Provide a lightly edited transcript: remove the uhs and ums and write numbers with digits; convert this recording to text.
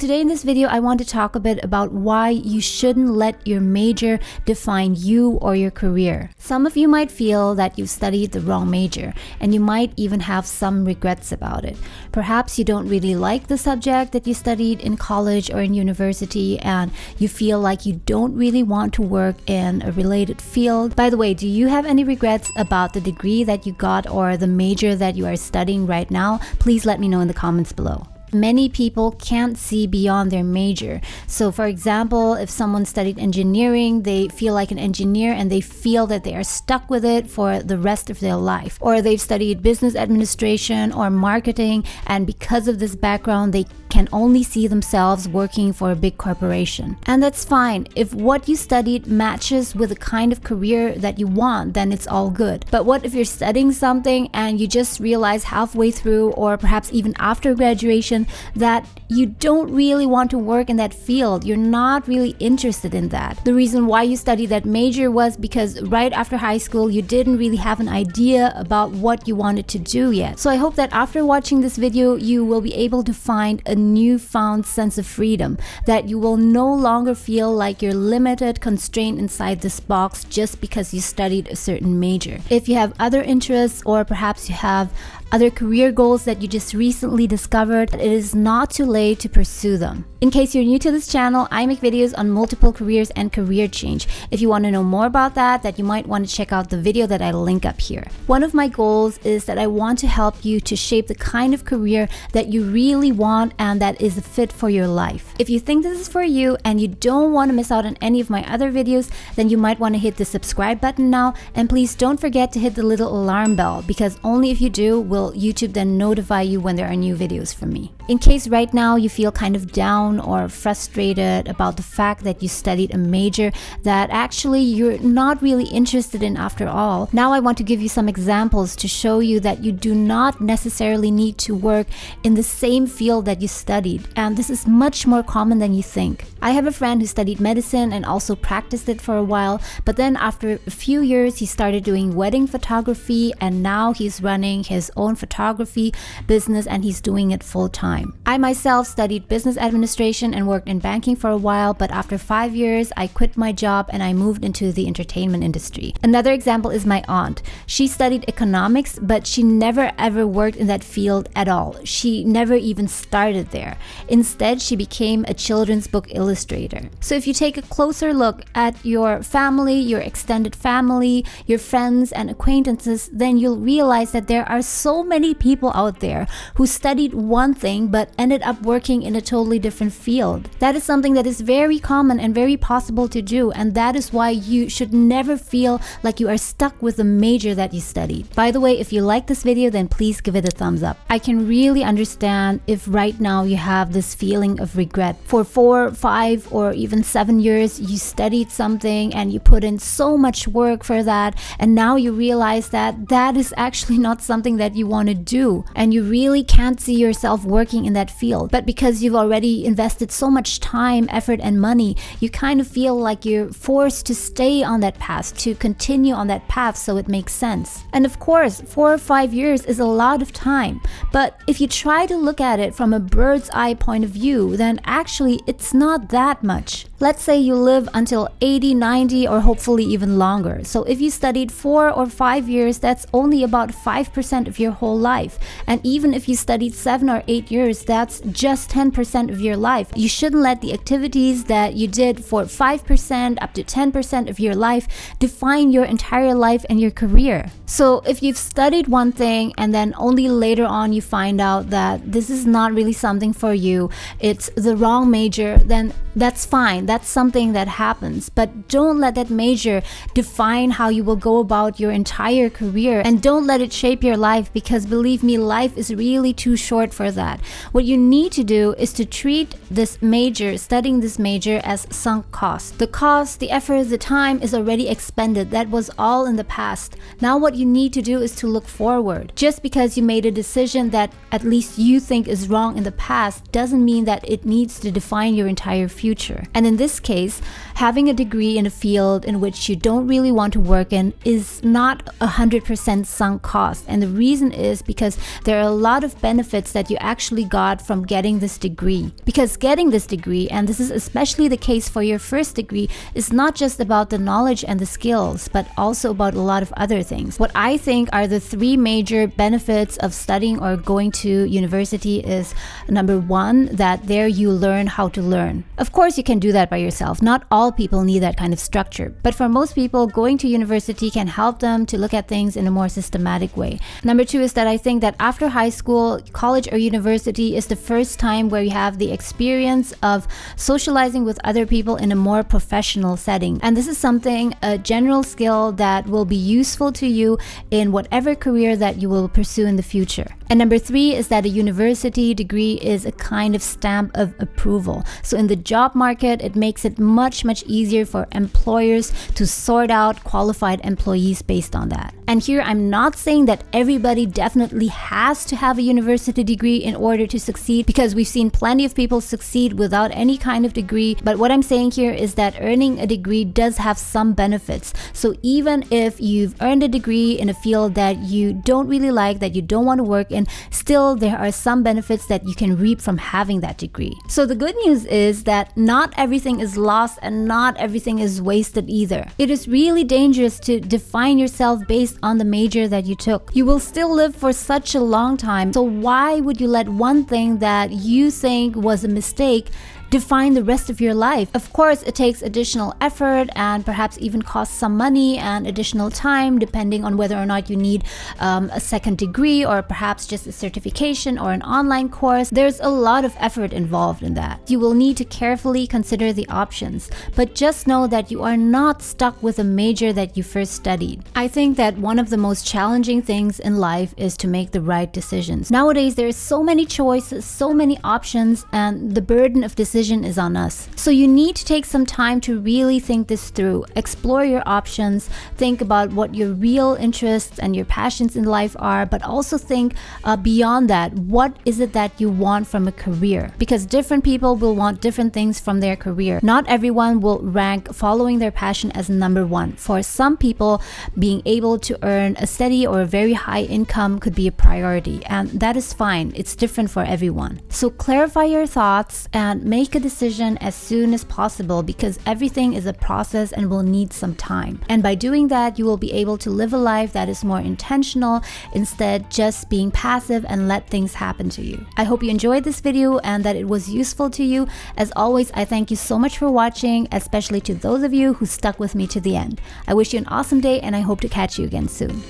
today in this video, I want to talk a bit about why you shouldn't let your major define you or your career. Some of you might feel that you've studied the wrong major, and you might even have some regrets about it. Perhaps you don't really like the subject that you studied in college or in university, and you feel like you don't really want to work in a related field. By the way, do you have any regrets about the degree that you got or the major that you are studying right now? Please let me know in the comments below. Many people can't see beyond their major. So for example, if someone studied engineering, they feel like an engineer and they feel that they are stuck with it for the rest of their life. Or they've studied business administration or marketing, and because of this background, they can only see themselves working for a big corporation. And that's fine. If what you studied matches with the kind of career that you want, then it's all good. But what if you're studying something and you just realize halfway through, or perhaps even after graduation, that you don't really want to work in that field? You're not really interested in that. The reason why you studied that major was because right after high school, you didn't really have an idea about what you wanted to do yet. So I hope that after watching this video, you will be able to find a newfound sense of freedom, that you will no longer feel like you're limited, constrained inside this box just because you studied a certain major. If you have other interests, or perhaps you have other career goals that you just recently discovered, it is not too late to pursue them. In case you're new to this channel, I make videos on multiple careers and career change. If you want to know more about that, you might want to check out the video that I link up here. One of my goals is that I want to help you to shape the kind of career that you really want and that is a fit for your life. If you think this is for you and you don't want to miss out on any of my other videos, then you might want to hit the subscribe button now, and please don't forget to hit the little alarm bell, because only if you do will YouTube then notify you when there are new videos from me. In case right now you feel kind of down or frustrated about the fact that you studied a major that actually you're not really interested in after all, now I want to give you some examples to show you that you do not necessarily need to work in the same field that you studied, and this is much more common than you think. I have a friend who studied medicine and also practiced it for a while, but then after a few years he started doing wedding photography, and now he's running his own photography business and he's doing it full time. I myself studied business administration and worked in banking for a while, but after 5 years I quit my job and I moved into the entertainment industry. Another example is my aunt. She studied economics, but she never ever worked in that field at all. She never even started there. Instead, she became a children's book illustrator. So if you take a closer look at your family, your extended family, your friends and acquaintances, then you'll realize that there are so many people out there who studied one thing but ended up working in a totally different field. That is something that is very common and very possible to do, and that is why you should never feel like you are stuck with the major that you studied. By the way, if you like this video, then please give it a thumbs up. I can really understand if right now you have this feeling of regret. For 4, 5, or even 7 years, you studied something and you put in so much work for that, and now you realize that that is actually not something that you want to do, and you really can't see yourself working in that field. But because you've already invested so much time, effort, and money, you kind of feel like you're forced to stay on that path, to continue on that path, so it makes sense. And of course, 4 or 5 years is a lot of time, but if you try to look at it from a bird's eye point of view, then actually it's not that much. Let's say you live until 80, 90, or hopefully even longer. So if you studied 4 or 5 years, that's only about 5% of your whole life. And even if you studied 7 or 8 years, that's just 10% of your life. You shouldn't let the activities that you did for 5% up to 10% of your life define your entire life and your career. So if you've studied one thing and then only later on you find out that this is not really something for you, it's the wrong major, then that's fine. That's something that happens. But don't let that major define how you will go about your entire career, and don't let it shape your life, because believe me, life is really too short for that. What you need to do is to treat this major, studying this major, as sunk cost. The cost, the effort, the time is already expended. That was all in the past. Now what you need to do is to look forward. Just because you made a decision that at least you think is wrong in the past doesn't mean that it needs to define your entire future. And in this case, having a degree in a field in which you don't really want to work in is not 100% sunk cost. And the reason is because there are a lot of benefits that you actually got from getting this degree. Because getting this degree, and this is especially the case for your first degree, is not just about the knowledge and the skills, but also about a lot of other things. What I think are the three major benefits of studying or going to university is, number one, that there you learn how to learn. Of course, you can do that by yourself. Not all people need that kind of structure. But for most people, going to university can help them to look at things in a more systematic way. Number two is that I think that after high school, college or university is the first time where you have the experience of socializing with other people in a more professional setting. And this is something, a general skill that will be useful to you in whatever career that you will pursue in the future. And number three is that a university degree is a kind of stamp of approval. So in the job market, it makes it much easier for employers to sort out qualified employees based on that. And here I'm not saying that everybody definitely has to have a university degree in order to succeed, because we've seen plenty of people succeed without any kind of degree. But what I'm saying here is that earning a degree does have some benefits. So even if you've earned a degree in a field that you don't really like, that you don't want to work in, still there are some benefits that you can reap from having that degree. So the good news is that not everything is lost and not everything is wasted either. It is really dangerous to define yourself based on the major that you took. You will still live for such a long time, so why would you let one thing that you think was a mistake define the rest of your life? Of course, it takes additional effort and perhaps even costs some money and additional time, depending on whether or not you need a second degree or perhaps just a certification or an online course. There's a lot of effort involved in that. You will need to carefully consider the options, but just know that you are not stuck with a major that you first studied. I think that one of the most challenging things in life is to make the right decisions. Nowadays, there are so many choices, so many options, and the burden of decision is on us. So you need to take some time to really think this through, explore your options, think about what your real interests and your passions in life are, but also think beyond that. What is it that you want from a career? Because different people will want different things from their career. Not everyone will rank following their passion as number one. For some people, being able to earn a steady or a very high income could be a priority, and that is fine. It's different for everyone. So clarify your thoughts and make a decision as soon as possible, because everything is a process and will need some time. And by doing that, you will be able to live a life that is more intentional instead just being passive and let things happen to you. I hope you enjoyed this video and that it was useful to you. As always, I thank you so much for watching, especially to those of you who stuck with me to the end. I wish you an awesome day and I hope to catch you again soon.